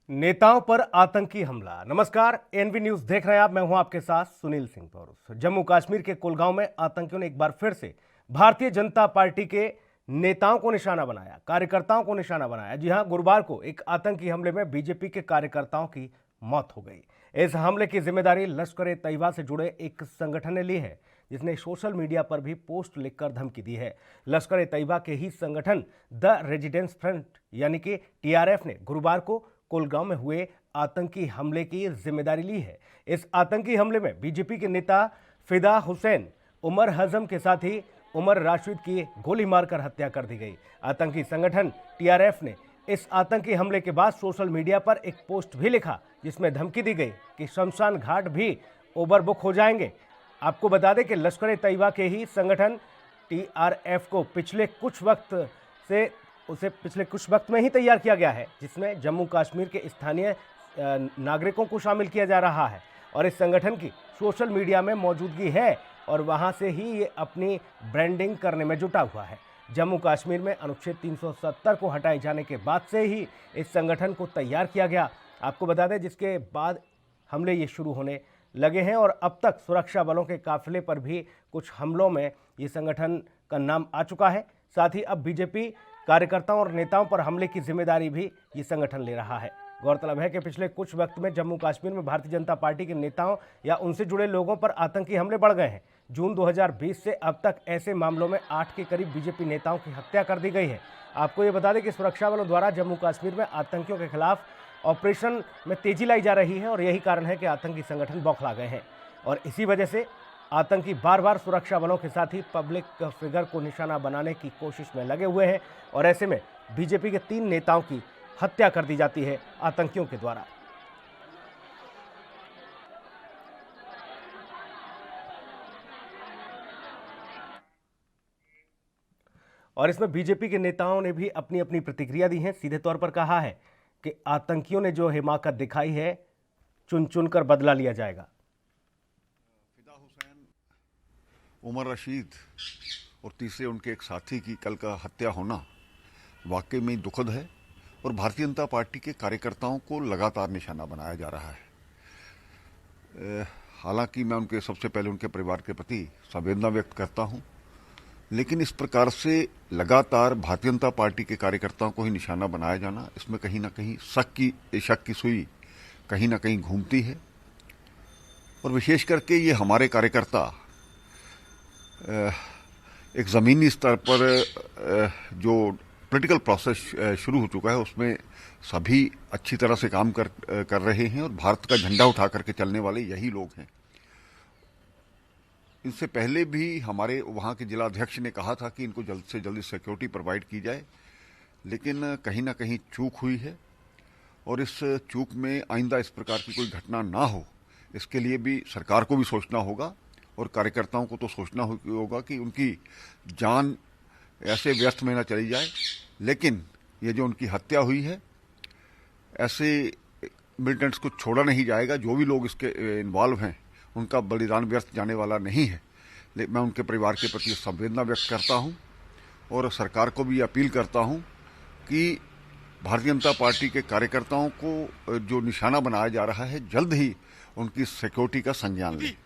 नेताओं पर आतंकी हमला। नमस्कार, एनवी न्यूज देख रहे हैं आप। मैं हूं आपके साथ सुनील सिंह पौरुष। जम्मू कश्मीर के कुलगांव में आतंकियों ने एक बार फिर से भारतीय जनता पार्टी के नेताओं को निशाना बनाया, कार्यकर्ताओं को निशाना बनाया। जी हां, गुरुवार को एक आतंकी हमले में बीजेपी के कार्यकर्ताओं की मौत हो गई। इस हमले की जिम्मेदारी लश्कर ए तैयबा से जुड़े एक संगठन ने ली है, जिसने सोशल मीडिया पर भी पोस्ट लिखकर धमकी दी है। लश्कर ए तैयबा के ही संगठन द रेजिडेंस फ्रंट यानी कि टीआरएफ ने गुरुवार को कुलगांव में हुए आतंकी हमले की जिम्मेदारी ली है। इस आतंकी हमले में बीजेपी के नेता फिदा हुसैन उमर हजम के साथ ही उमर राशिद की गोली मारकर हत्या कर दी गई। आतंकी संगठन टीआरएफ ने इस आतंकी हमले के बाद सोशल मीडिया पर एक पोस्ट भी लिखा, जिसमें धमकी दी गई कि शमशान घाट भी ओवरबुक हो जाएंगे। आपको बता दें कि लश्कर ए तैयबा के ही संगठन टीआरएफ को पिछले कुछ वक्त में ही तैयार किया गया है, जिसमें जम्मू कश्मीर के स्थानीय नागरिकों को शामिल किया जा रहा है। और इस संगठन की सोशल मीडिया में मौजूदगी है और वहां से ही ये अपनी ब्रांडिंग करने में जुटा हुआ है। जम्मू कश्मीर में अनुच्छेद 370 को हटाए जाने के बाद से ही इस संगठन को तैयार किया गया। आपको बता दें, जिसके बाद हमले ये शुरू होने लगे हैं और अब तक सुरक्षा बलों के काफिले पर भी कुछ हमलों में ये संगठन का नाम आ चुका है। साथ ही अब बीजेपी कार्यकर्ताओं और नेताओं पर हमले की जिम्मेदारी भी ये संगठन ले रहा है। गौरतलब है कि पिछले कुछ वक्त में जम्मू कश्मीर में भारतीय जनता पार्टी के नेताओं या उनसे जुड़े लोगों पर आतंकी हमले बढ़ गए हैं। जून 2020 से अब तक ऐसे मामलों में 8 के करीब बीजेपी नेताओं की हत्या कर दी गई है। आपको ये बता दें कि सुरक्षा बलों द्वारा जम्मू कश्मीर में आतंकियों के खिलाफ ऑपरेशन में तेजी लाई जा रही है और यही कारण है कि आतंकी संगठन बौखला गए हैं और इसी वजह से आतंकी बार बार सुरक्षा बलों के साथ ही पब्लिक फिगर को निशाना बनाने की कोशिश में लगे हुए हैं और ऐसे में बीजेपी के 3 नेताओं की हत्या कर दी जाती है आतंकियों के द्वारा। और इसमें बीजेपी के नेताओं ने भी अपनी अपनी प्रतिक्रिया दी है। सीधे तौर पर कहा है कि आतंकियों ने जो हिमाकत दिखाई है, चुन चुनकर बदला लिया जाएगा। फिदा हुसैन, उमर रशीद और तीसरे उनके एक साथी की कल का हत्या होना वाकई में दुखद है और भारतीय जनता पार्टी के कार्यकर्ताओं को लगातार निशाना बनाया जा रहा है। हालांकि मैं उनके सबसे पहले उनके परिवार के प्रति संवेदना व्यक्त करता हूं, लेकिन इस प्रकार से लगातार भारतीय जनता पार्टी के कार्यकर्ताओं को ही निशाना बनाया जाना, इसमें कहीं ना कहीं शक की सुई कहीं ना कहीं घूमती है। और विशेष करके ये हमारे कार्यकर्ता एक ज़मीनी स्तर पर जो पॉलिटिकल प्रोसेस शुरू हो चुका है उसमें सभी अच्छी तरह से काम कर रहे हैं और भारत का झंडा उठा करके चलने वाले यही लोग हैं। इनसे पहले भी हमारे वहाँ के जिलाध्यक्ष ने कहा था कि इनको जल्द से जल्द सिक्योरिटी प्रोवाइड की जाए, लेकिन कहीं ना कहीं चूक हुई है और इस चूक में आइंदा इस प्रकार की कोई घटना ना हो, इसके लिए भी सरकार को भी सोचना होगा और कार्यकर्ताओं को तो सोचना होगा कि उनकी जान ऐसे व्यस्त में ना चली जाए। लेकिन ये जो उनकी हत्या हुई है, ऐसे मिलिटेंट्स को छोड़ा नहीं जाएगा। जो भी लोग इसके इन्वॉल्व हैं उनका बलिदान व्यर्थ जाने वाला नहीं है। मैं उनके परिवार के प्रति संवेदना व्यक्त करता हूं और सरकार को भी अपील करता हूं कि भारतीय जनता पार्टी के कार्यकर्ताओं को जो निशाना बनाया जा रहा है, जल्द ही उनकी सिक्योरिटी का संज्ञान लें।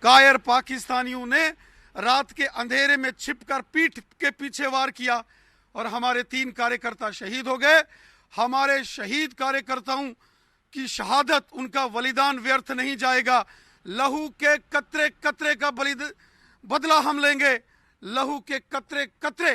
कायर पाकिस्तानियों ने रात के अंधेरे में छिपकर पीठ के पीछे वार किया और हमारे 3 कार्यकर्ता शहीद हो गए। हमारे शहीद कार्यकर्ताओं की शहादत, उनका बलिदान व्यर्थ नहीं जाएगा। लहू के कतरे कतरे का बदला हम लेंगे। लहू के कतरे कतरे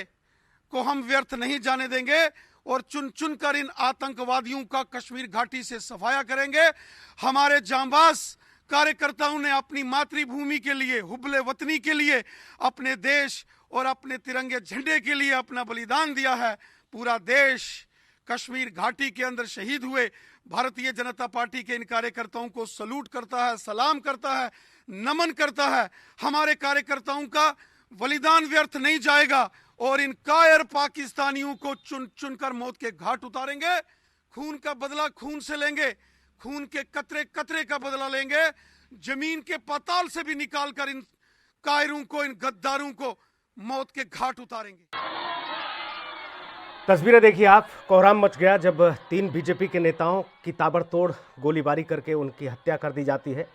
को हम व्यर्थ नहीं जाने देंगे और चुन चुन कर इन आतंकवादियों का कश्मीर घाटी से सफाया करेंगे। हमारे जांबाज कार्यकर्ताओं ने अपनी मातृभूमि के लिए, हुब्बे वतनी के लिए, अपने देश और अपने तिरंगे झंडे के लिए अपना बलिदान दिया है। पूरा देश कश्मीर घाटी के अंदर शहीद हुए भारतीय जनता पार्टी के इन कार्यकर्ताओं को सलूट करता है, सलाम करता है, नमन करता है। हमारे कार्यकर्ताओं का बलिदान व्यर्थ नहीं जाएगा और इन कायर पाकिस्तानियों को चुन चुनकर मौत के घाट उतारेंगे। खून का बदला खून से लेंगे, खून के कतरे कतरे का बदला लेंगे। जमीन के पाताल से भी निकालकर इन कायरों को, इन गद्दारों को मौत के घाट उतारेंगे। तस्वीरें देखिए आप, कोहराम मच गया जब 3 बीजेपी के नेताओं की ताबड़तोड़ गोलीबारी करके उनकी हत्या कर दी जाती है।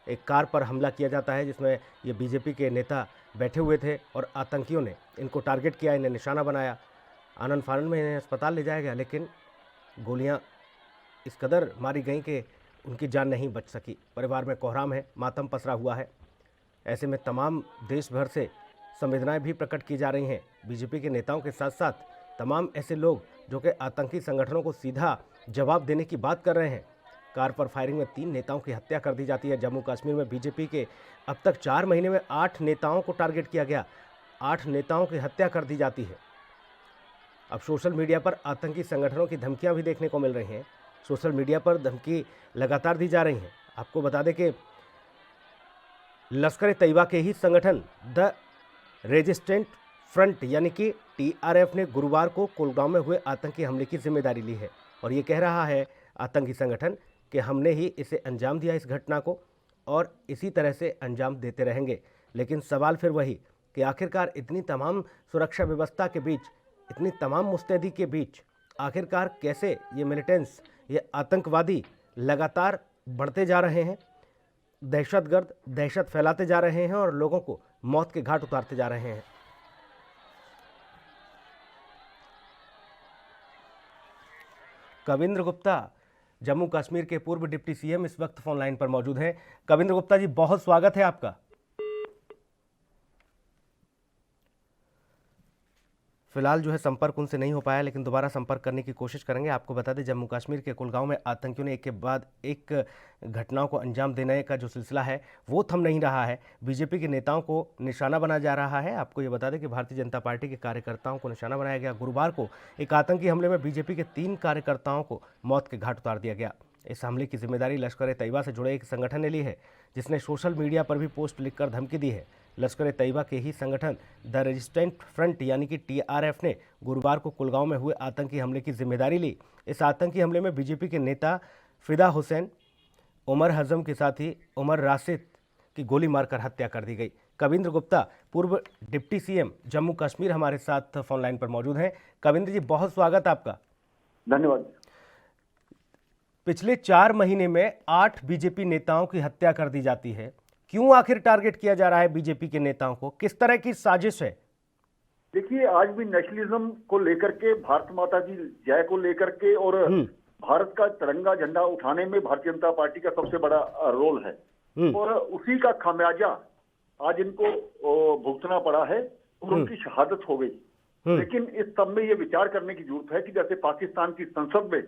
एक कार पर हमला किया जाता है जिसमें ये बीजेपी के नेता बैठे हुए थे और आतंकियों ने इनको टारगेट किया, इन्हें निशाना बनाया। आनन फानन में इन्हें अस्पताल ले जाया गया, लेकिन गोलियां इस कदर मारी गईं कि उनकी जान नहीं बच सकी। परिवार में कोहराम है, मातम पसरा हुआ है। ऐसे में तमाम देश भर से संवेदनाएं भी प्रकट की जा रही हैं। बीजेपी के नेताओं के साथ साथ तमाम ऐसे लोग जो कि आतंकी संगठनों को सीधा जवाब देने की बात कर रहे हैं। कार पर फायरिंग में 3 नेताओं की हत्या कर दी जाती है। जम्मू कश्मीर में बीजेपी के अब तक 4 महीने में 8 नेताओं को टारगेट किया गया, 8 नेताओं की हत्या कर दी जाती है। अब सोशल मीडिया पर आतंकी संगठनों की धमकियां भी देखने को मिल रही हैं। सोशल मीडिया पर धमकी लगातार दी जा रही हैं। आपको बता दें कि लश्कर ए तैयबा के ही संगठन द रेजिस्टेंट फ्रंट यानी कि TRF ने गुरुवार को कुलगांव में हुए आतंकी हमले की जिम्मेदारी ली है और ये कह रहा है आतंकी संगठन कि हमने ही इसे अंजाम दिया, इस घटना को, और इसी तरह से अंजाम देते रहेंगे। लेकिन सवाल फिर वही कि आखिरकार इतनी तमाम सुरक्षा व्यवस्था के बीच, इतनी तमाम मुस्तैदी के बीच आखिरकार कैसे ये मिलिटेंट्स, ये आतंकवादी लगातार बढ़ते जा रहे हैं, दहशतगर्द दहशत फैलाते जा रहे हैं और लोगों को मौत के घाट उतारते जा रहे हैं। कविंद्र गुप्ता, जम्मू कश्मीर के पूर्व डिप्टी CM, इस वक्त फोन लाइन पर मौजूद हैं। कविंद्र गुप्ता जी, बहुत स्वागत है आपका। फिलहाल जो है संपर्क उनसे नहीं हो पाया, लेकिन दोबारा संपर्क करने की कोशिश करेंगे। आपको बता दें जम्मू कश्मीर के कुलगांव में आतंकियों ने एक के बाद एक घटनाओं को अंजाम देने का जो सिलसिला है वो थम नहीं रहा है। बीजेपी के नेताओं को निशाना बनाया जा रहा है। आपको ये बता दें कि भारतीय जनता पार्टी के कार्यकर्ताओं को निशाना बनाया गया। गुरुवार को एक आतंकी हमले में बीजेपी के 3 कार्यकर्ताओं को मौत के घाट उतार दिया गया। इस हमले की जिम्मेदारी लश्कर ए तैयबा से जुड़े एक संगठन ने ली है, जिसने सोशल मीडिया पर भी पोस्ट लिखकर धमकी दी है। लश्कर ए तैयबा के ही संगठन द रेजिस्टेंट फ्रंट यानी कि TRF ने गुरुवार को कुलगांव में हुए आतंकी हमले की जिम्मेदारी ली। इस आतंकी हमले में बीजेपी के नेता फिदा हुसैन, उमर हजम के साथी उमर राशिद की गोली मारकर हत्या कर दी गई। कविंद्र गुप्ता, पूर्व डिप्टी CM जम्मू कश्मीर, हमारे साथ फोन लाइन पर मौजूद हैं। कविंद्र जी, बहुत स्वागत आपका। धन्यवाद। पिछले 4 महीने में 8 बीजेपी नेताओं की हत्या कर दी जाती है। क्यों आखिर टारगेट किया जा रहा है बीजेपी के नेताओं को? किस तरह की साजिश है? देखिए, आज भी नेशनलिज्म को लेकर के, भारत माता की जय को लेकर के और भारत का तिरंगा झंडा उठाने में भारतीय जनता पार्टी का सबसे बड़ा रोल है और उसी का खामियाजा आज इनको भुगतना पड़ा है और उनकी शहादत हो गई। लेकिन इस सब में ये विचार करने की जरूरत है कि जैसे पाकिस्तान की संसद में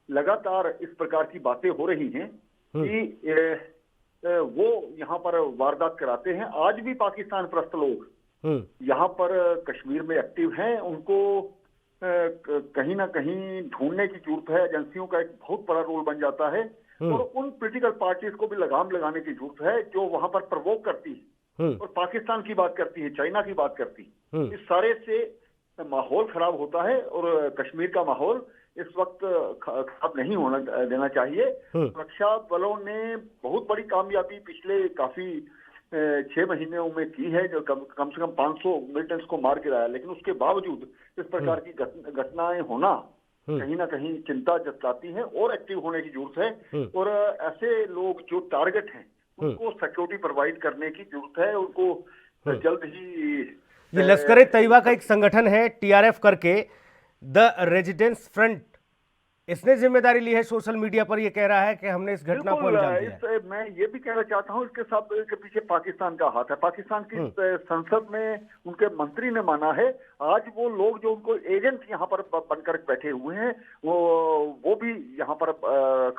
लगातार इस प्रकार की बातें हो रही हैं कि वो यहाँ पर वारदात कराते हैं। आज भी पाकिस्तान परस्त लोग यहाँ पर कश्मीर में एक्टिव हैं। उनको कहीं ना कहीं ढूंढने की जरूरत है। एजेंसियों का एक बहुत बड़ा रोल बन जाता है और उन पॉलिटिकल पार्टीज को भी लगाम लगाने की जरूरत है जो वहां पर प्रवोक करती है और पाकिस्तान की बात करती है, चाइना की बात करती है। इस सारे से माहौल खराब होता है और कश्मीर का माहौल इस वक्त खराब नहीं होना देना चाहिए। सुरक्षा बलों ने बहुत बड़ी कामयाबी पिछले काफी 6 महीनों में की है, जो कम से कम 500 मिलिटेंट्स को मार गिराया। लेकिन उसके बावजूद इस प्रकार की घटनाएं होना कहीं ना कहीं चिंता जताती है और एक्टिव होने की जरूरत है। और ऐसे लोग जो टारगेट हैं उनको सिक्योरिटी प्रोवाइड करने की जरूरत है। उनको जल्द ही ये लश्कर ए तैयबा का एक संगठन है TRF करके, द रेजिस्टेंस फ्रंट, इसने जिम्मेदारी ली है। सोशल मीडिया पर ये कह रहा है कि हमने इस घटना को अंजाम दिया। मैं ये भी कहना चाहता हूँ इसके साथ के पीछे पाकिस्तान का हाथ है। पाकिस्तान की संसद में उनके मंत्री ने माना है। आज वो लोग जो उनको एजेंट यहाँ पर बनकर बैठे हुए हैं वो भी यहाँ पर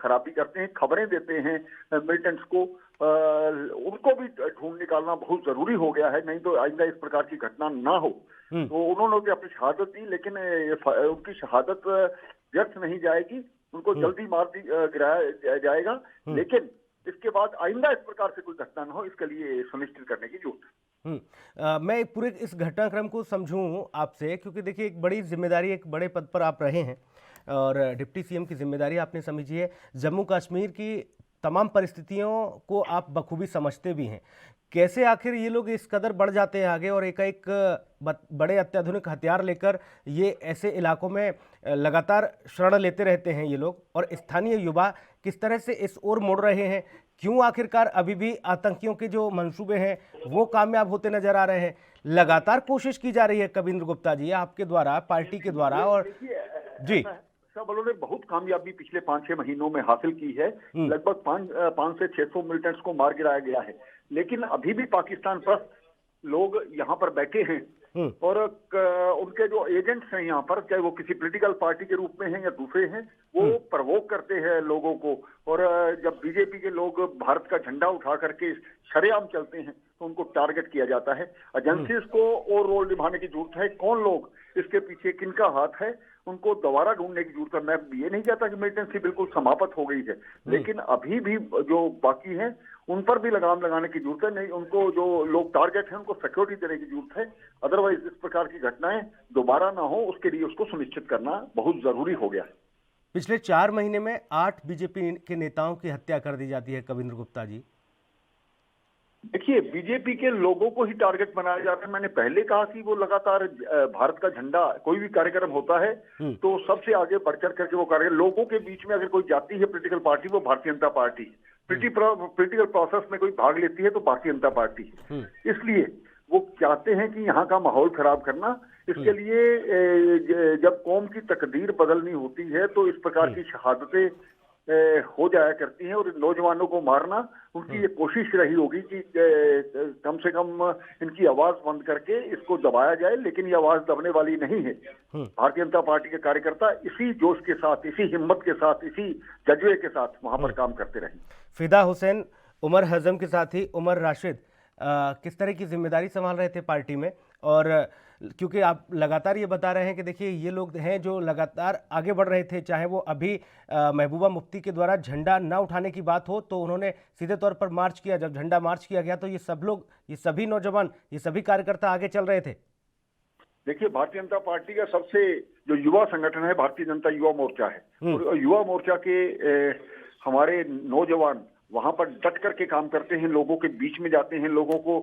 खराबी करते हैं, खबरें देते हैं मिलिटेंट्स को। उनको भी ढूंढ निकालना बहुत जरूरी हो गया है, नहीं तो आइंदा इस प्रकार की घटना ना हो। तो उन्होंने भी अपनी शहादत दी, लेकिन उनकी शहादत व्यर्थ नहीं जाएगी। उनको जल्दी मार गिराया जाएगा, लेकिन इसके बाद आइंदा इस प्रकार से कोई घटना न हो, इसके लिए सुनिश्चित करने की जरूरत है। मैं पूरे इस घटनाक्रम को समझूं आपसे, क्योंकि देखिए एक बड़ी जिम्मेदारी, एक बड़े पद पर आप रहे हैं और डिप्टी CM की जिम्मेदारी आपने समझी है। जम्मू कश्मीर की तमाम परिस्थितियों को आप बखूबी समझते भी हैं। कैसे आखिर ये लोग इस कदर बढ़ जाते हैं आगे और एकाएक बड़े अत्याधुनिक हथियार लेकर ये ऐसे इलाकों में लगातार शरण लेते रहते हैं ये लोग, और स्थानीय युवा किस तरह से इस ओर मुड़ रहे हैं? क्यों आखिरकार अभी भी आतंकियों के जो मंसूबे हैं वो कामयाब होते नजर आ रहे हैं? लगातार कोशिश की जा रही है कविंद्र गुप्ता जी आपके द्वारा, पार्टी के द्वारा, और जी सब बलों ने बहुत कामयाबी पिछले 5-6 महीनों में हासिल की है। लगभग 500 से 600 मिलिटेंट्स को मार गिराया गया है, लेकिन अभी भी पाकिस्तान पर लोग यहाँ पर बैठे हैं और उनके जो एजेंट्स हैं यहाँ पर, चाहे वो किसी पॉलिटिकल पार्टी के रूप में हैं या दूसरे हैं, वो प्रवोक करते हैं लोगों को। और जब बीजेपी के लोग भारत का झंडा उठा करके शरेआम चलते हैं तो उनको टारगेट किया जाता है। एजेंसीज को और रोल निभाने की जरूरत है। कौन लोग इसके पीछे, किनका हाथ है, उनको दोबारा ढूंढने की जरूरत है। मैं ये नहीं चाहता कि मिलिटेंसी बिल्कुल समाप्त हो गई है, लेकिन अभी भी जो बाकी हैं उन पर भी लगाम लगाने की जरूरत है। नहीं, उनको जो लोग टारगेट हैं उनको सिक्योरिटी देने की जरूरत है। अदरवाइज इस प्रकार की घटनाएं दोबारा ना हो, उसके लिए उसको सुनिश्चित करना बहुत जरूरी हो गया है। पिछले 4 महीने में 8 बीजेपी के नेताओं की हत्या कर दी जाती है कविंद्र गुप्ता जी। देखिए, बीजेपी के लोगों को ही टारगेट बनाया जाता है। मैंने पहले कहा कि वो लगातार भारत का झंडा, कोई भी कार्यक्रम होता है तो सबसे आगे बढ़ चढ़ करके वो कार्यक्रम, लोगों के बीच में अगर कोई जाती है पॉलिटिकल पार्टी, वो भारतीय जनता पार्टी है। पॉलिटिकल प्रोसेस में कोई भाग लेती है तो भारतीय जनता पार्टी है। इसलिए वो चाहते हैं कि यहाँ का माहौल खराब करना। इसके लिए जब कौम की तकदीर बदलनी होती है तो इस प्रकार की शहादतें हो जाया करती हैं, और नौजवानों को मारना उनकी ये कोशिश रही होगी कि कम से कम इनकी आवाज बंद करके इसको दबाया जाए, लेकिन ये आवाज दबने वाली नहीं है। भारतीय जनता पार्टी के कार्यकर्ता इसी जोश के साथ, इसी हिम्मत के साथ, इसी जज्बे के साथ वहां पर काम करते रहे। फिदा हुसैन, उमर हजम के साथी उमर राशिद किस तरह की जिम्मेदारी संभाल रहे थे पार्टी में? और क्योंकि आप लगातार ये बता रहे हैं कि देखिए ये लोग हैं जो लगातार आगे बढ़ रहे थे, चाहे वो अभी महबूबा मुफ्ती के द्वारा झंडा ना उठाने की बात हो तो उन्होंने सीधे तौर पर मार्च किया। जब झंडा मार्च किया गया तो ये सब लोग, ये सभी नौजवान, ये सभी कार्यकर्ता आगे चल रहे थे। देखिए, भारतीय जनता पार्टी का सबसे जो युवा संगठन है भारतीय जनता युवा मोर्चा है, और युवा मोर्चा के हमारे नौजवान वहां पर डट करके काम करते हैं, लोगों के बीच में जाते हैं, लोगों को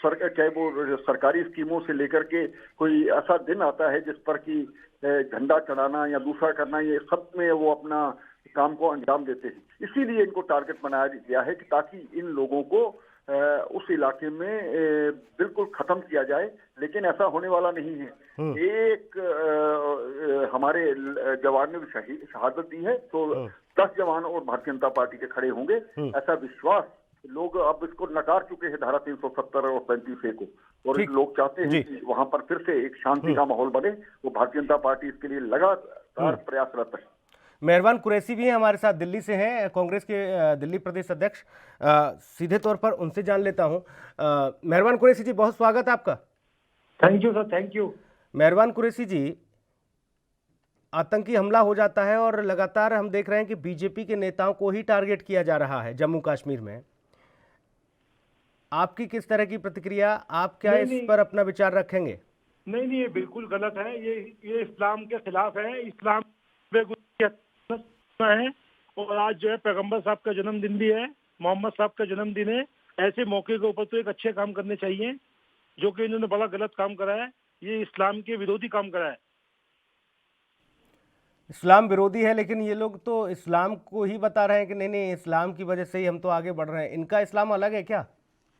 चाहे वो सरकारी स्कीमों से लेकर के कोई ऐसा दिन आता है जिस पर कि झंडा चढ़ाना या दूसरा करना, ये सब में वो अपना काम को अंजाम देते हैं। इसीलिए इनको टारगेट बनाया गया है कि ताकि इन लोगों को उस इलाके में बिल्कुल खत्म किया जाए, लेकिन ऐसा होने वाला नहीं है। एक हमारे जवान ने शहादत दी है तो 10 जवान और भारतीय जनता पार्टी के खड़े होंगे, ऐसा विश्वास लोग अब इसको नकार चुके हैं, धारा 370 और 35A को, और लोग चाहते हैं कि वहां पर फिर से एक शांति का माहौल बने। वो भारतीय जनता पार्टी इसके लिए लगातार प्रयासरत है। मेहरबान कुरैशी भी हैं हमारे साथ, दिल्ली से हैं, कांग्रेस के दिल्ली प्रदेश अध्यक्ष। सीधे तौर पर उनसे जान लेता हूं। मेहरबान कुरैशी जी, बहुत स्वागत है आपका। Thank you sir, thank you. मेहरबान कुरैशी जी, आतंकी हमला हो जाता है और लगातार हम देख रहे हैं कि बीजेपी के नेताओं को ही टारगेट किया जा रहा है जम्मू कश्मीर में। आपकी किस तरह की प्रतिक्रिया, आप क्या इस पर अपना विचार रखेंगे? नहीं, ये बिल्कुल गलत है। ये इस्लाम के खिलाफ है। इस्लाम है, और आज जो है पैगंबर साहब का जन्मदिन भी है, मोहम्मद साहब का जन्मदिन है। ऐसे मौके के ऊपर तो एक अच्छे काम करने चाहिए, जो कि इन्होंने बड़ा गलत काम करा है। ये इस्लाम के विरोधी काम करा है। इस्लाम विरोधी है, लेकिन ये लोग तो इस्लाम को ही बता रहे हैं कि नहीं इस्लाम की वजह से ही हम तो आगे बढ़ रहे हैं। इनका इस्लाम अलग है क्या?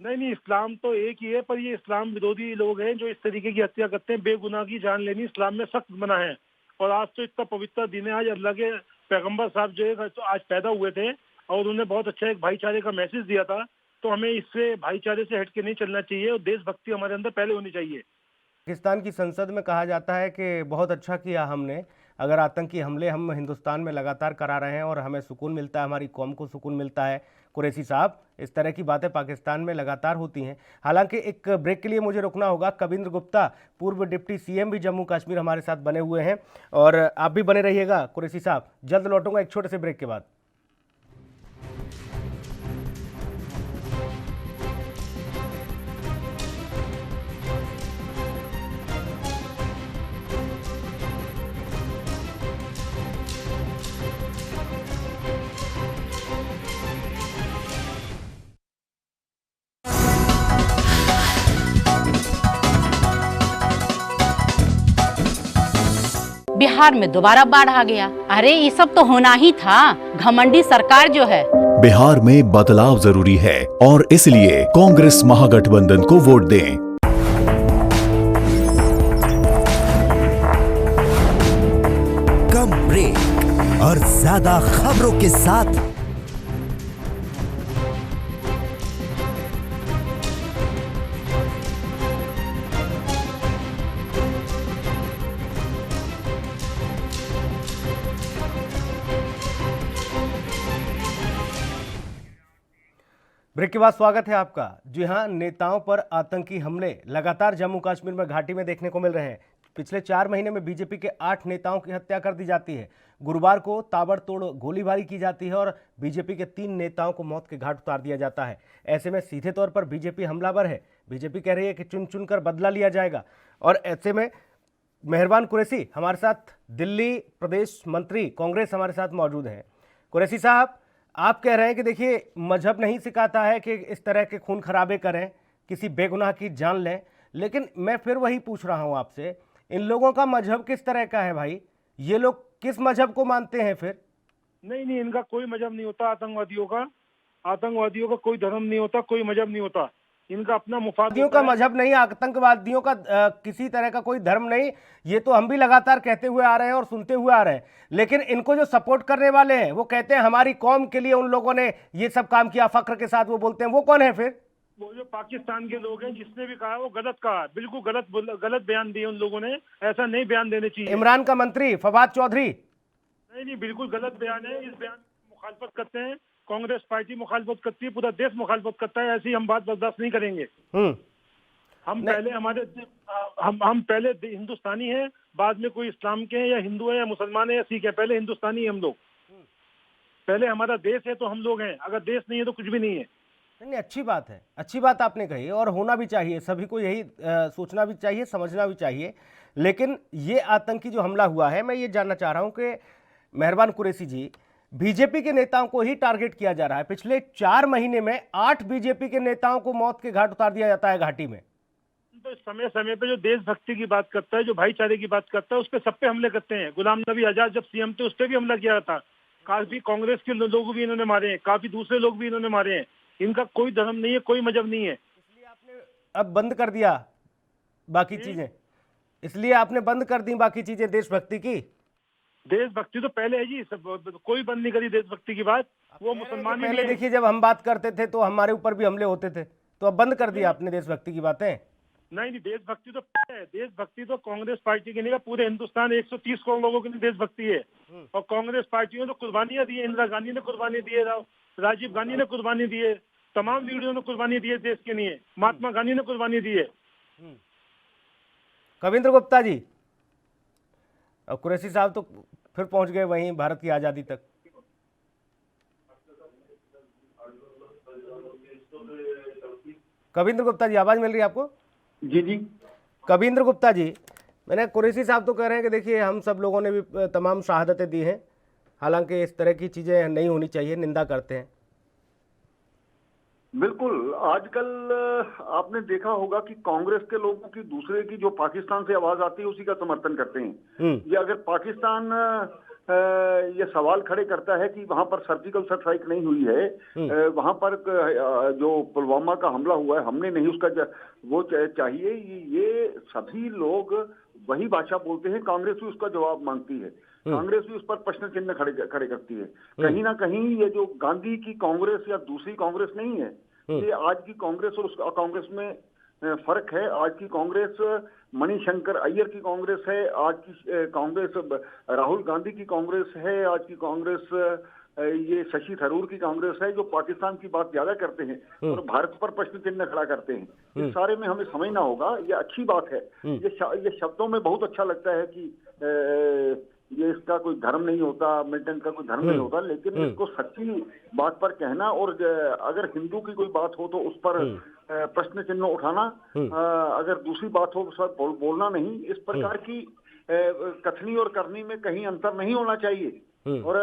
नहीं, इस्लाम तो एक ही है, पर ये इस्लाम विरोधी लोग हैं जो इस तरीके की हत्या करते हैं। बेगुनाह की जान लेनी इस्लाम में सख्त मना है। और आज तो इतना पवित्र दिन है, आज अल्लाह के पैगंबर साहब जो है तो आज पैदा हुए थे, और उन्होंने बहुत अच्छा एक भाईचारे का मैसेज दिया था। तो हमें इससे भाईचारे से हटके नहीं चलना चाहिए, और देशभक्ति हमारे अंदर पहले होनी चाहिए। पाकिस्तान की संसद में कहा जाता है कि बहुत अच्छा किया हमने, अगर आतंकी हमले हम हिंदुस्तान में लगातार करा रहे हैं और हमें सुकून मिलता है, हमारी कौम को सुकून मिलता है। कुरैशी साहब, इस तरह की बातें पाकिस्तान में लगातार होती हैं। हालांकि एक ब्रेक के लिए मुझे रुकना होगा। कविंद्र गुप्ता, पूर्व डिप्टी सीएम भी जम्मू कश्मीर, हमारे साथ बने हुए हैं, और आप भी बने रहिएगा। कुरैशी साहब, जल्द लौटूंगा एक छोटे से ब्रेक के बाद। बिहार में दोबारा बाढ़ आ गया। अरे ये सब तो होना ही था, घमंडी सरकार जो है। बिहार में बदलाव जरूरी है और इसलिए कांग्रेस महागठबंधन को वोट दें। कम ब्रेक और ज्यादा खबरों के साथ ब्रेक के बाद स्वागत है आपका। जी हां, नेताओं पर आतंकी हमले लगातार जम्मू कश्मीर में घाटी में देखने को मिल रहे हैं। पिछले 4 महीने में बीजेपी के 8 नेताओं की हत्या कर दी जाती है। गुरुवार को ताबड़तोड़ गोलीबारी की जाती है और बीजेपी के 3 नेताओं को मौत के घाट उतार दिया जाता है। ऐसे में सीधे तौर पर बीजेपी हमलावर है। बीजेपी कह रही है कि चुन चुन कर बदला लिया जाएगा। और ऐसे में मेहरबान कुरैशी हमारे साथ, दिल्ली प्रदेश मंत्री कांग्रेस, हमारे साथ मौजूद हैं। कुरैशी साहब, आप कह रहे हैं कि देखिए, मजहब नहीं सिखाता है कि इस तरह के खून खराबे करें, किसी बेगुनाह की जान लें, लेकिन मैं फिर वही पूछ रहा हूं आपसे, इन लोगों का मजहब किस तरह का है भाई? ये लोग किस मजहब को मानते हैं फिर? नहीं, इनका कोई मजहब नहीं होता। आतंकवादियों का कोई धर्म नहीं होता, कोई मजहब नहीं होता। इनका अपना मुफाद का मजहब नहीं, आतंकवादियों का किसी तरह का कोई धर्म नहीं। ये तो हम भी लगातार कहते हुए आ रहे हैं और सुनते हुए आ रहे हैं, लेकिन इनको जो सपोर्ट करने वाले हैं वो कहते हैं हमारी कौम के लिए उन लोगों ने ये सब काम किया, फख्र के साथ वो बोलते हैं। वो कौन है फिर? वो जो पाकिस्तान के लोग हैं, जिसने भी कहा वो गलत कहा, बिल्कुल गलत बयान दिए उन लोगों ने। ऐसा नहीं बयान देने चाहिए। इमरान का मंत्री फवाद चौधरी, नहीं, बिल्कुल गलत बयान है। इस बयान की मुखालफत करते हैं, कांग्रेस पार्टी मुखालफत करती है, पूरा देश मुखालफत करता है। ऐसी हम बात बर्दाश्त नहीं करेंगे। हम पहले हिंदुस्तानी हैं, बाद में कोई इस्लाम के हैं या हिंदू है या मुसलमान है या सिख है। पहले हिंदुस्तानी है हम लोग। पहले हमारा देश है तो हम लोग हैं, अगर देश नहीं है तो कुछ भी नहीं है। नहीं, अच्छी बात है, अच्छी बात आपने कही और होना भी चाहिए। सभी को यही सोचना भी चाहिए, समझना भी चाहिए। लेकिन ये आतंकी जो हमला हुआ है, मैं ये जानना चाह रहा हूं कि मेहरबान कुरैशी जी, बीजेपी के नेताओं को ही टारगेट किया जा रहा है। पिछले 4 महीने में 8 बीजेपी के नेताओं को मौत के घाट उतार दिया जाता है घाटी में। तो समय समय पे जो देशभक्ति की बात करता है, जो भाईचारे की बात करता है, उस पे सब पे हमले करते हैं। गुलाम नबी आजाद जब सीएम थे, उस पर भी हमला किया था। काफी कांग्रेस के लोग भी इन्होंने मारे हैं, काफी दूसरे लोग भी इन्होंने मारे हैं। इनका कोई धर्म नहीं है, कोई मजहब नहीं है। इसलिए आपने अब बंद कर दिया बाकी चीजें, इसलिए आपने बंद कर दी बाकी चीजें देशभक्ति की। देशभक्ति तो पहले है जी, कोई बंद नहीं करी देशभक्ति की बात। वो मुसलमान पहले देखिए, जब हम बात करते थे तो हमारे ऊपर भी हमले होते थे, तो अब बंद कर दिया आपने देशभक्ति की बातें। नहीं, देशभक्ति तो है। देशभक्ति तो कांग्रेस पार्टी की नहीं, पूरे हिंदुस्तान 130 करोड़ लोगों की देशभक्ति है। और कांग्रेस पार्टी ने तो कुर्बानियां दी है। इंदिरा गांधी ने कुर्बानी दी है, राजीव गांधी ने कुर्बानी दी है, तमाम लीडरों ने कुर्बानी दी है देश के लिए। महात्मा गांधी ने कुर्बानी दी है। कविंद्र गुप्ता जी, और कुरैशी साहब तो फिर पहुंच गए वहीं भारत की आजादी तक। कविंद्र गुप्ता जी, आवाज मिल रही है आपको? जी। कविंद्र गुप्ता जी, मैंने कुरैशी साहब तो कह रहे हैं कि देखिए, हम सब लोगों ने भी तमाम शहादतें दी हैं, हालांकि इस तरह की चीजें नहीं होनी चाहिए, निंदा करते हैं। बिल्कुल, आजकल आपने देखा होगा कि कांग्रेस के लोगों की दूसरे की जो पाकिस्तान से आवाज आती है उसी का समर्थन करते हैं। ये अगर पाकिस्तान ये सवाल खड़े करता है कि वहां पर सर्जिकल स्ट्राइक नहीं हुई है, वहां पर जो पुलवामा का हमला हुआ है हमने नहीं, उसका वो चाहिए, ये सभी लोग वही भाषा बोलते हैं। कांग्रेस भी उसका जवाब मांगती है, कांग्रेस भी उस पर प्रश्न चिन्ह खड़े करती है। कहीं ना कहीं ये जो गांधी की कांग्रेस या दूसरी कांग्रेस नहीं है, ये आज की कांग्रेस और उस कांग्रेस में फर्क है। आज की कांग्रेस मणिशंकर अय्यर की कांग्रेस है, आज की कांग्रेस राहुल गांधी की कांग्रेस है, आज की कांग्रेस ये शशि थरूर की कांग्रेस है, जो पाकिस्तान की बात ज्यादा करते हैं और भारत पर प्रश्न चिन्ह खड़ा करते हैं। इस सारे में हमें समझना होगा, ये अच्छी बात है। ये शब्दों में बहुत अच्छा लगता है कि ये इसका कोई धर्म नहीं होता, मिलिटेंट का कोई धर्म नहीं होता, लेकिन इसको सच्ची बात पर कहना और अगर हिंदू की कोई बात हो तो उस पर प्रश्न चिन्ह उठाना, अगर दूसरी बात हो उस पर बोलना नहीं, इस प्रकार की कथनी और करनी में कहीं अंतर नहीं होना चाहिए। और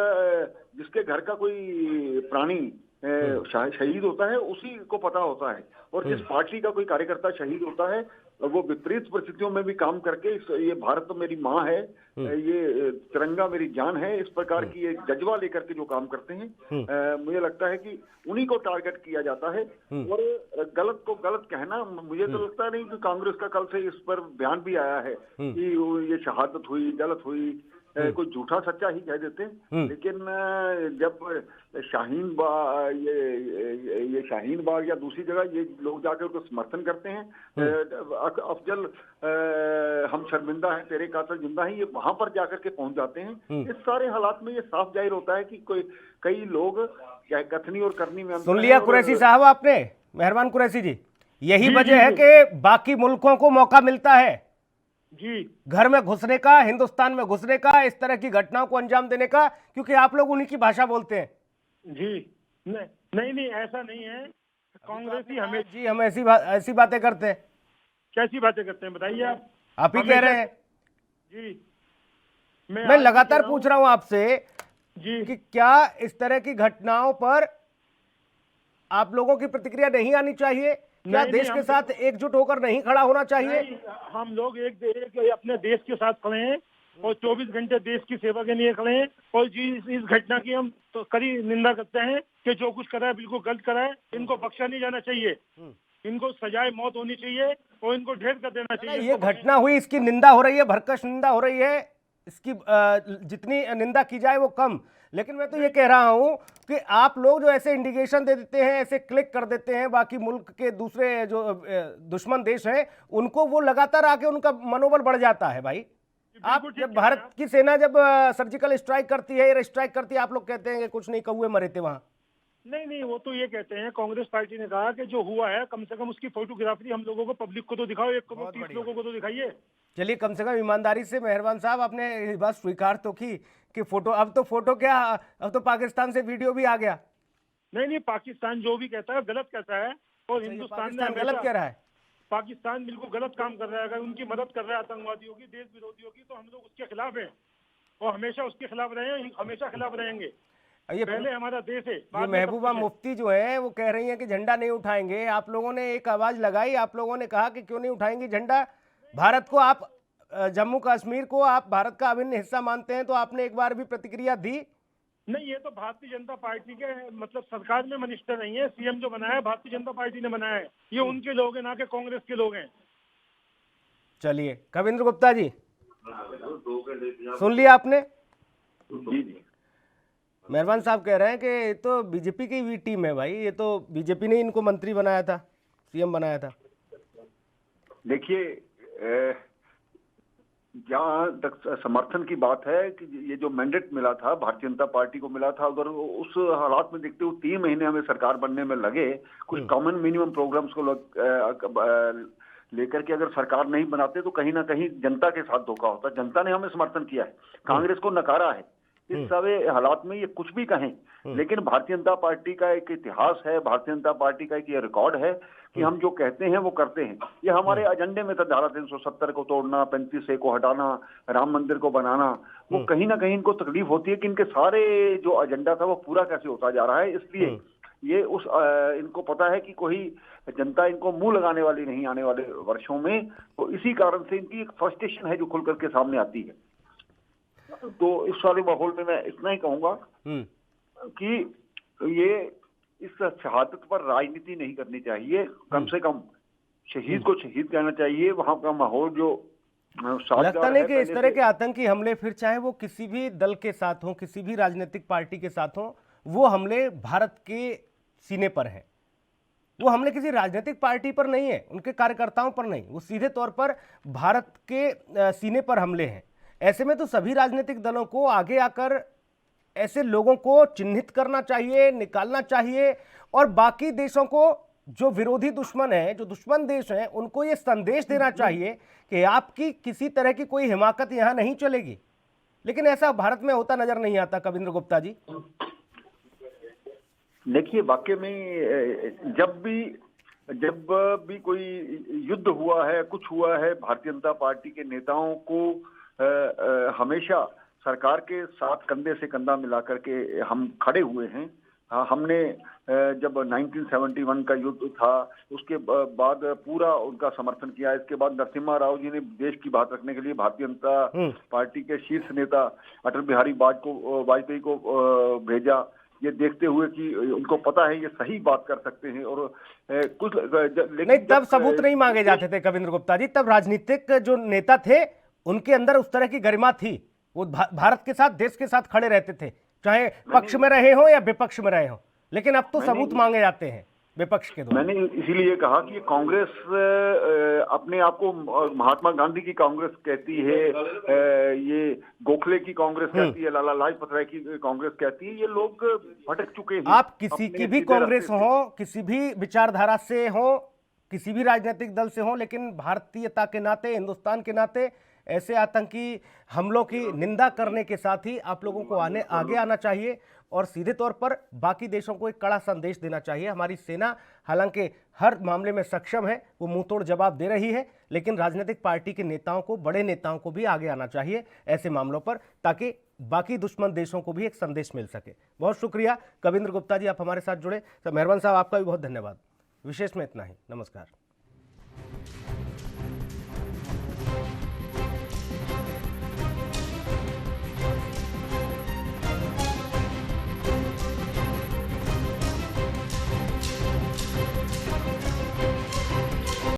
जिसके घर का कोई प्राणी शहीद होता है उसी को पता होता है, और जिस पार्टी का कोई कार्यकर्ता शहीद होता है वो विपरीत परिस्थितियों में भी काम करके ये भारत तो मेरी माँ है, ये तिरंगा मेरी जान है, इस प्रकार की एक जज्बा लेकर के जो काम करते हैं, मुझे लगता है कि उन्हीं को टारगेट किया जाता है। और गलत को गलत कहना, मुझे तो लगता नहीं कि कांग्रेस का कल से इस पर बयान भी आया है कि ये शहादत हुई, गलत हुई, कोई झूठा सच्चा ही कह देते हैं। लेकिन जब शाहीन बाग, ये शाहीन बाग या दूसरी जगह ये लोग जाकर उसको समर्थन करते हैं, अफजल हम शर्मिंदा हैं, तेरे कातिल जिंदा हैं, ये वहां पर जाकर के पहुंच जाते हैं। इस सारे हालात में ये साफ जाहिर होता है कि कई लोग क्या कथनी और करनी में सुन लिया कुरैशी साहब आपने, मेहरबान कुरैशी जी, यही वजह है कि बाकी मुल्कों को मौका मिलता है जी घर में घुसने का, हिंदुस्तान में घुसने का, इस तरह की घटनाओं को अंजाम देने का, क्योंकि आप लोग उन्हीं की भाषा बोलते हैं। जी नहीं ऐसा नहीं है। कांग्रेसी हमें जी हम ऐसी बातें करते हैं। कैसी बातें करते हैं बताइए आप ही कह रहे हैं। जी मैं लगातार पूछ रहा हूं आपसे जी कि क्या इस तरह की घटनाओं पर आप लोगों की प्रतिक्रिया नहीं आनी चाहिए? क्या देश के साथ एकजुट होकर नहीं खड़ा होना चाहिए? हम लोग एक अपने देश के साथ खड़े हैं और 24 घंटे देश की सेवा के लिए खड़े हैं। और जी इस घटना की हम तो कड़ी निंदा करते हैं कि जो कुछ करा है बिल्कुल गलत करा है। इनको बख्शा नहीं जाना चाहिए, इनको सजाए मौत होनी चाहिए और इनको ढेर कर देना चाहिए। ये घटना हुई, इसकी निंदा हो रही है, भरकश निंदा हो रही है, इसकी जितनी निंदा की जाए वो कम। लेकिन मैं तो ये कह रहा हूं कि आप लोग जो ऐसे इंडिकेशन दे देते हैं, ऐसे क्लिक कर देते हैं बाकी मुल्क के दूसरे जो दुश्मन देश हैं, उनको वो लगातार आके उनका मनोबल बढ़ जाता है। भाई आप जब भारत की सेना जब सर्जिकल स्ट्राइक करती है, एयर स्ट्राइक करती है, आप लोग कहते हैं कि कुछ नहीं, कौवे मरे थे वहां। नहीं वो तो ये कहते हैं, कांग्रेस पार्टी ने कहा कि जो हुआ है कम से कम उसकी फोटोग्राफी हम लोगों को, पब्लिक को तो दिखाओ, 1 करोड़ 30 लोगों को तो दिखाइए। चलिए कम से कम ईमानदारी से मेहरबान साहब आपने ये बात स्वीकार तो की कि फोटो, अब तो फोटो क्या, अब तो पाकिस्तान से वीडियो भी आ गया। नहीं पाकिस्तान जो भी कहता है गलत कहता है और हिंदुस्तान ने गलत कह रहा है। पाकिस्तान बिल्कुल गलत काम कर रहा है। अगर उनकी मदद कर रहा है आतंकवादियों की, देश विरोधियों की, तो हम लोग उसके खिलाफ हैं और हमेशा उसके खिलाफ रहे हैं, हमेशा खिलाफ रहेंगे। ये पहले हमारा देश है। ये महबूबा मुफ्ती जो है वो कह रही है कि झंडा नहीं उठाएंगे। आप लोगों ने एक आवाज लगाई, आप लोगों ने कहा कि क्यों नहीं उठाएंगे झंडा। भारत को आप, जम्मू कश्मीर को आप भारत का अभिन्न हिस्सा मानते हैं, तो आपने एक बार भी प्रतिक्रिया दी नहीं। ये तो भारतीय जनता पार्टी के मतलब सरकार में मिनिस्टर नहीं है, सीएम जो बनाया है भारतीय जनता पार्टी ने बनाया है। ये उनके लोग हैं, ना कि कांग्रेस के लोग हैं। चलिए कविंद्र गुप्ता जी, सुन लिया आपने? जी मेहरबान साहब कह रहे हैं कि ये तो बीजेपी की भी टीम है भाई, ये तो बीजेपी ने इनको मंत्री बनाया था, सीएम बनाया था। देखिए जहाँ तक समर्थन की बात है कि ये जो मैंडेट मिला था भारतीय जनता पार्टी को मिला था, अगर उस हालात में देखते हुए 3 महीने हमें सरकार बनने में लगे, कुछ कॉमन मिनिमम प्रोग्राम्स को लेकर के अगर सरकार नहीं बनाते तो कहीं ना कहीं जनता के साथ धोखा होता। जनता ने हमें समर्थन किया है, कांग्रेस को नकारा है। इस सारे हालात में ये कुछ भी कहें, लेकिन भारतीय जनता पार्टी का एक इतिहास है, भारतीय जनता पार्टी का एक ये रिकॉर्ड है कि हम जो कहते हैं वो करते हैं। ये हमारे एजेंडे में था, धारा 370 को तोड़ना, 35A को हटाना, राम मंदिर को बनाना। वो कहीं ना कहीं इनको तकलीफ होती है कि इनके सारे जो एजेंडा था वो पूरा कैसे होता जा रहा है। इसलिए ये इनको पता है कि कोई जनता इनको मुंह लगाने वाली नहीं आने वाले वर्षों में, तो इसी कारण से इनकी एक फ्रस्ट्रेशन है जो खुल करके सामने आती है। तो इस वाले माहौल में मैं इतना ही कहूंगा कि ये इस शहादत पर राजनीति नहीं करनी चाहिए, कम से कम शहीद को शहीद कहना चाहिए। वहां का माहौल जो लगता नहीं कि इस तरह के आतंकी हमले फिर चाहे वो किसी भी दल के साथ हो, किसी भी राजनीतिक पार्टी के साथ हो, वो हमले भारत के सीने पर है। वो हमले किसी राजनीतिक पार्टी पर नहीं है, उनके कार्यकर्ताओं पर नहीं, वो सीधे तौर पर भारत के सीने पर हमले हैं। ऐसे में तो सभी राजनीतिक दलों को आगे आकर ऐसे लोगों को चिन्हित करना चाहिए, निकालना चाहिए, और बाकी देशों को जो विरोधी दुश्मन है, जो दुश्मन देश हैं, उनको ये संदेश देना चाहिए कि आपकी किसी तरह की कोई हिमाकत यहाँ नहीं चलेगी। लेकिन ऐसा भारत में होता नजर नहीं आता। कविंद्र गुप्ता जी, देखिए वाकई में जब भी कोई युद्ध हुआ है, कुछ हुआ है, भारतीय जनता पार्टी के नेताओं को हमेशा सरकार के साथ कंधे से कंधा मिला करके हम खड़े हुए हैं। हमने जब 1971 का युद्ध था उसके बाद पूरा उनका समर्थन किया। इसके बाद नरसिम्हा राव जी ने देश की बात रखने के लिए भारतीय जनता पार्टी के शीर्ष नेता अटल बिहारी वाजपेयी को भेजा, ये देखते हुए कि उनको पता है ये सही बात कर सकते हैं। और कुछ नहीं, तब सबूत नहीं मांगे जाते थे कविंद्र गुप्ता जी, तब राजनीतिक जो नेता थे उनके अंदर उस तरह की गरिमा थी, वो भारत के साथ, देश के साथ खड़े रहते थे, चाहे पक्ष में रहे हो या विपक्ष में रहे हो। लेकिन अब तो सबूत मांगे जाते हैं विपक्ष के द्वारा। मैंने इसीलिए कहा कि कांग्रेस अपने आप को महात्मा गांधी की कांग्रेस कहती है, ये गोखले की कांग्रेस कहती है, लाला लाजपत राय की कांग्रेस कहती है। ये लोग भटक चुके हैं। आप किसी की भी कांग्रेस हो, किसी भी विचारधारा से हो, किसी भी राजनीतिक दल से हो, लेकिन भारतीयता के नाते, हिंदुस्तान के नाते ऐसे आतंकी हमलों की निंदा करने के साथ ही आप लोगों को आगे आना चाहिए और सीधे तौर पर बाकी देशों को एक कड़ा संदेश देना चाहिए। हमारी सेना हालांकि हर मामले में सक्षम है, वो मुंहतोड़ जवाब दे रही है, लेकिन राजनीतिक पार्टी के नेताओं को, बड़े नेताओं को भी आगे आना चाहिए ऐसे मामलों पर, ताकि बाकी दुश्मन देशों को भी एक संदेश मिल सके। बहुत शुक्रिया कविंद्र गुप्ता जी, आप हमारे साथ जुड़े। मेहरबान साहब, आपका भी बहुत धन्यवाद। विशेष में इतना ही, नमस्कार।